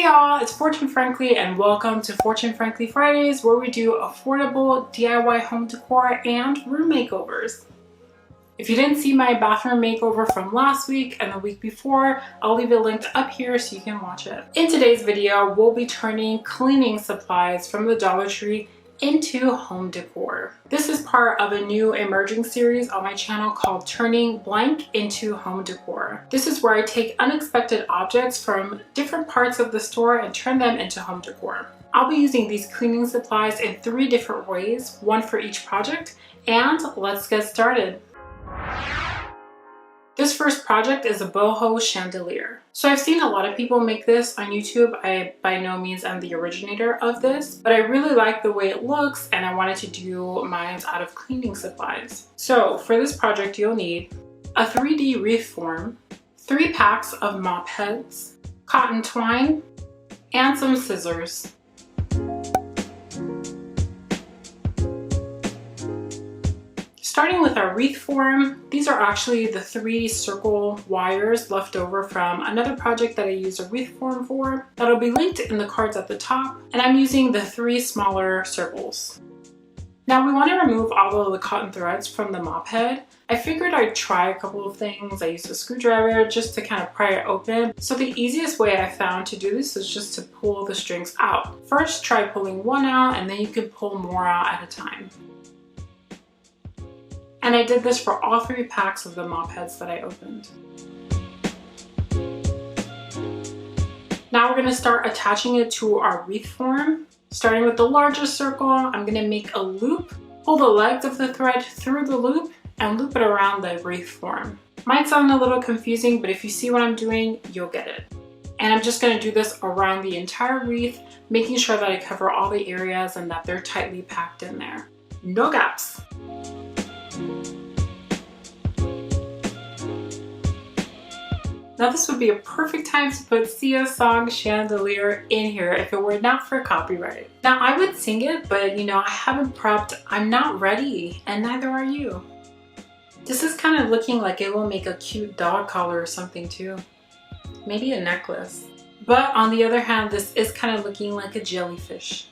y'all, it's Fortune Frankly and welcome to Fortune Frankly Fridays, where we do affordable DIY home decor and room makeovers. If you didn't see my bathroom makeover from last week and the week before, I'll leave it linked up here so you can watch it. In today's video, we'll be turning cleaning supplies from the Dollar Tree into home decor. This is part of a new emerging series on my channel called Turning Blank into Home Decor. This is where I take unexpected objects from different parts of the store and turn them into home decor. I'll be using these cleaning supplies in 3 different ways, one for each project, and let's get started. This first project is a Boho chandelier. So I've seen a lot of people make this on YouTube. I by no means am the originator of this, but I really like the way it looks and I wanted to do mine out of cleaning supplies. So for this project, you'll need a 3D wreath form, 3 packs of mop heads, cotton twine, and some scissors. Starting with our wreath form, these are actually the 3 circle wires left over from another project that I used a wreath form for. That'll be linked in the cards at the top, and I'm using the 3 smaller circles. Now we want to remove all of the cotton threads from the mop head. I figured I'd try a couple of things. I used a screwdriver just to kind of pry it open. So the easiest way I found to do this is just to pull the strings out. First, try pulling one out, and then you can pull more out at a time. And I did this for all 3 packs of the mop heads that I opened. Now we're going to start attaching it to our wreath form. Starting with the largest circle, I'm going to make a loop, pull the legs of the thread through the loop, and loop it around the wreath form. Might sound a little confusing, but if you see what I'm doing, you'll get it. And I'm just going to do this around the entire wreath, making sure that I cover all the areas and that they're tightly packed in there. No gaps. Now this would be a perfect time to put Sia's song Chandelier in here if it were not for copyright. Now I would sing it, but you know, I haven't prepped, I'm not ready, and neither are you. This is kind of looking like it will make a cute dog collar or something too. Maybe a necklace. But on the other hand, this is kind of looking like a jellyfish.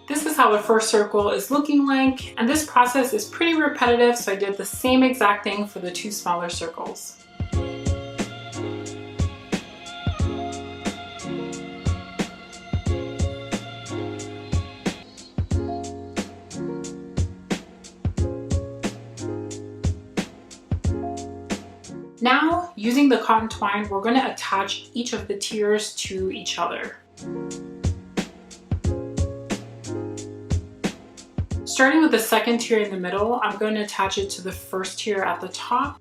This is how the first circle is looking like, and this process is pretty repetitive, so I did the same exact thing for the 2 smaller circles. Now, using the cotton twine, we're going to attach each of the tiers to each other. Starting with the second tier in the middle, I'm going to attach it to the first tier at the top.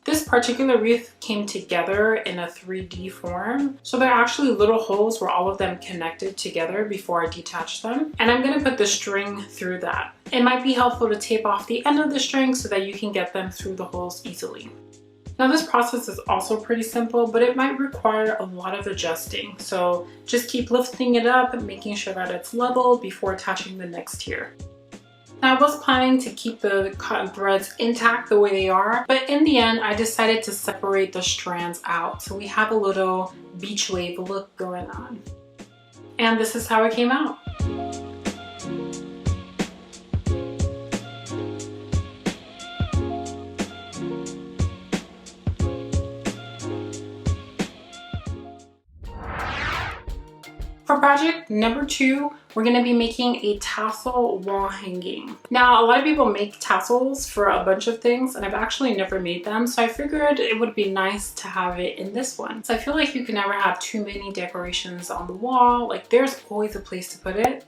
This particular wreath came together in a 3D form, so there are actually little holes where all of them connected together before I detach them, and I'm going to put the string through that. It might be helpful to tape off the end of the string so that you can get them through the holes easily. Now this process is also pretty simple, but it might require a lot of adjusting, so just keep lifting it up and making sure that it's level before attaching the next tier. Now I was planning to keep the cotton threads intact the way they are, but in the end I decided to separate the strands out so we have a little beach wave look going on. And this is how it came out. For project number 2, we're going to be making a tassel wall hanging. Now, a lot of people make tassels for a bunch of things, and I've actually never made them, so I figured it would be nice to have it in this one. So I feel like you can never have too many decorations on the wall. Like, there's always a place to put it.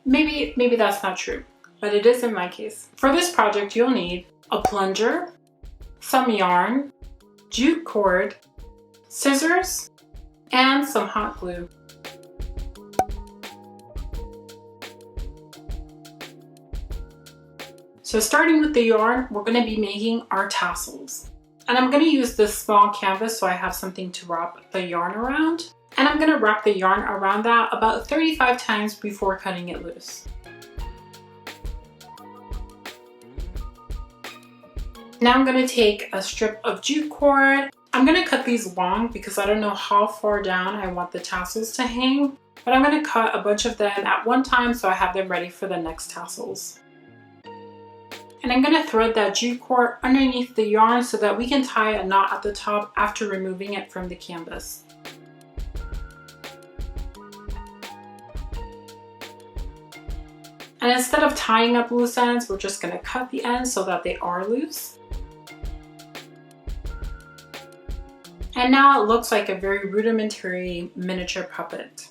Maybe that's not true, but it is in my case. For this project, you'll need a plunger, some yarn, jute cord, scissors, and some hot glue. So starting with the yarn, we're going to be making our tassels. And I'm going to use this small canvas so I have something to wrap the yarn around. And I'm going to wrap the yarn around that about 35 times before cutting it loose. Now I'm going to take a strip of jute cord, I'm gonna cut these long because I don't know how far down I want the tassels to hang, but I'm gonna cut a bunch of them at one time so I have them ready for the next tassels. And I'm gonna thread that jute cord underneath the yarn so that we can tie a knot at the top after removing it from the canvas. And instead of tying up loose ends, we're just gonna cut the ends so that they are loose. And now it looks like a very rudimentary miniature puppet.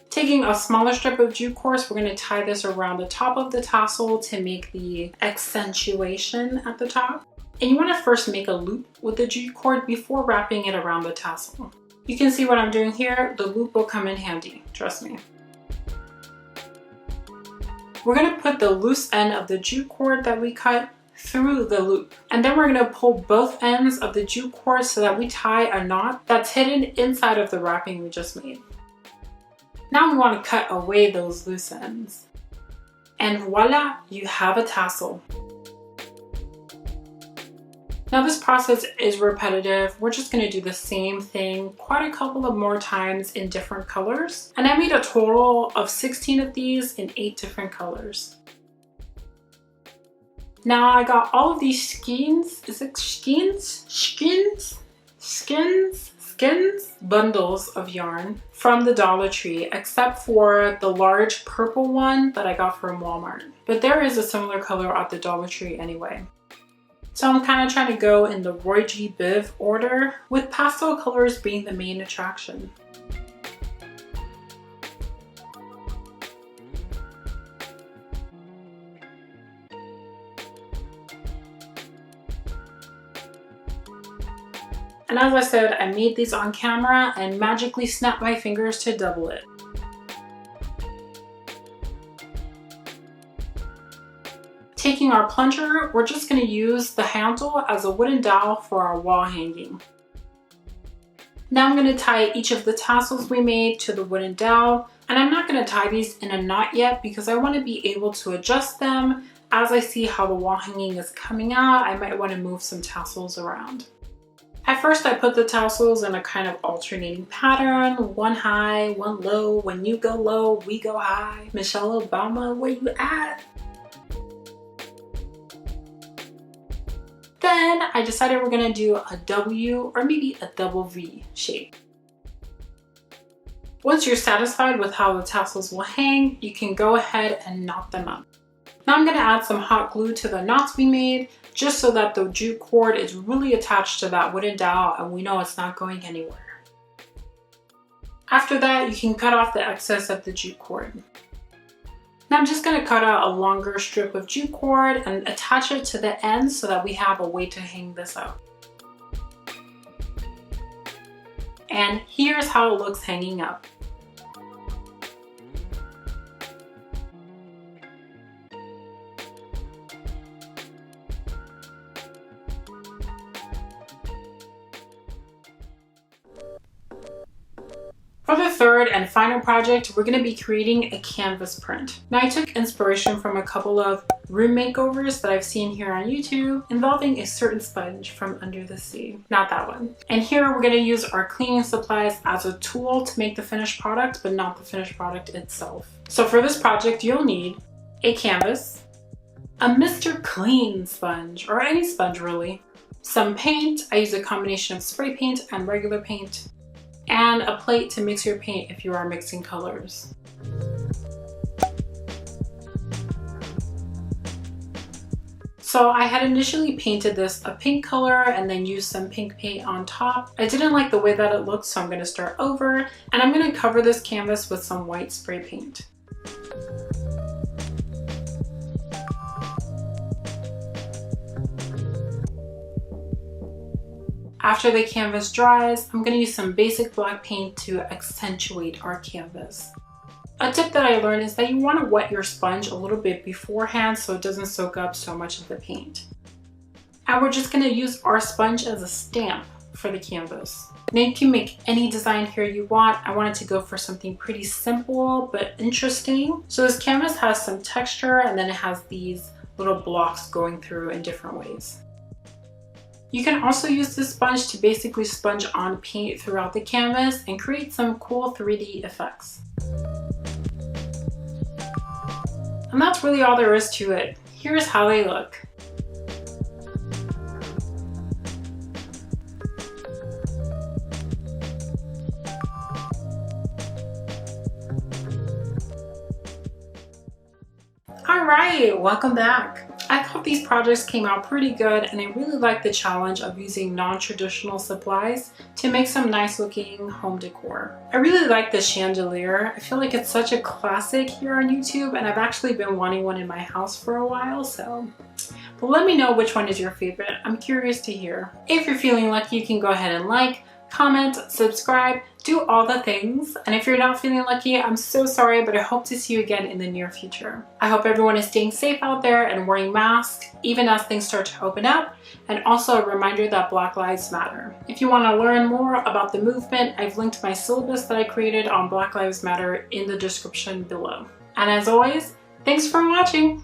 Taking a smaller strip of jute cord, we're going to tie this around the top of the tassel to make the accentuation at the top. And you want to first make a loop with the jute cord before wrapping it around the tassel. You can see what I'm doing here. The loop will come in handy, trust me. We're going to put the loose end of the jute cord that we cut through the loop. And then we're going to pull both ends of the jute cord so that we tie a knot that's hidden inside of the wrapping we just made. Now we want to cut away those loose ends. And voila, you have a tassel. Now this process is repetitive. We're just going to do the same thing quite a couple of more times in different colors. And I made a total of 16 of these in 8 different colors. Now I got all of these skeins, is it skeins? Skins? Bundles of yarn from the Dollar Tree, except for the large purple one that I got from Walmart. But there is a similar color at the Dollar Tree anyway. So I'm kind of trying to go in the Roy G. Biv order, with pastel colors being the main attraction. And as I said, I made these on camera and magically snapped my fingers to double it. Taking our plunger, we're just going to use the handle as a wooden dowel for our wall hanging. Now I'm going to tie each of the tassels we made to the wooden dowel, and I'm not going to tie these in a knot yet because I want to be able to adjust them as I see how the wall hanging is coming out. I might want to move some tassels around. At first I put the tassels in a kind of alternating pattern, one high, one low. When you go low, we go high. Michelle Obama, where you at? Then I decided we're gonna do a W or maybe a double V shape. Once you're satisfied with how the tassels will hang, you can go ahead and knot them up. Now I'm gonna add some hot glue to the knots we made, just so that the jute cord is really attached to that wooden dowel and we know it's not going anywhere. After that, you can cut off the excess of the jute cord. Now I'm just going to cut out a longer strip of jute cord and attach it to the end so that we have a way to hang this up. And here's how it looks hanging up. For the third and final project, we're going to be creating a canvas print. Now I took inspiration from a couple of room makeovers that I've seen here on YouTube involving a certain sponge from under the sea. Not that one. And here we're going to use our cleaning supplies as a tool to make the finished product, but not the finished product itself. So for this project, you'll need a canvas, a Mr. Clean sponge, or any sponge really, some paint. I use a combination of spray paint and regular paint, and a plate to mix your paint if you are mixing colors. So I had initially painted this a pink color and then used some pink paint on top. I didn't like the way that it looked, so I'm going to start over, and I'm going to cover this canvas with some white spray paint. After the canvas dries, I'm going to use some basic black paint to accentuate our canvas. A tip that I learned is that you want to wet your sponge a little bit beforehand so it doesn't soak up so much of the paint. And we're just going to use our sponge as a stamp for the canvas. Now you can make any design here you want. I wanted to go for something pretty simple but interesting. So this canvas has some texture, and then it has these little blocks going through in different ways. You can also use this sponge to basically sponge on paint throughout the canvas and create some cool 3D effects. And that's really all there is to it. Here's how they look. Alright, welcome back. I thought these projects came out pretty good, and I really like the challenge of using non-traditional supplies to make some nice looking home decor. I really like the chandelier. I feel like it's such a classic here on YouTube, and I've actually been wanting one in my house for a while, but let me know which one is your favorite. I'm curious to hear. If you're feeling lucky, you can go ahead and like, comment, subscribe, do all the things. And if you're not feeling lucky, I'm so sorry, but I hope to see you again in the near future. I hope everyone is staying safe out there and wearing masks, even as things start to open up. And also a reminder that Black Lives Matter. If you want to learn more about the movement, I've linked my syllabus that I created on Black Lives Matter in the description below. And as always, thanks for watching.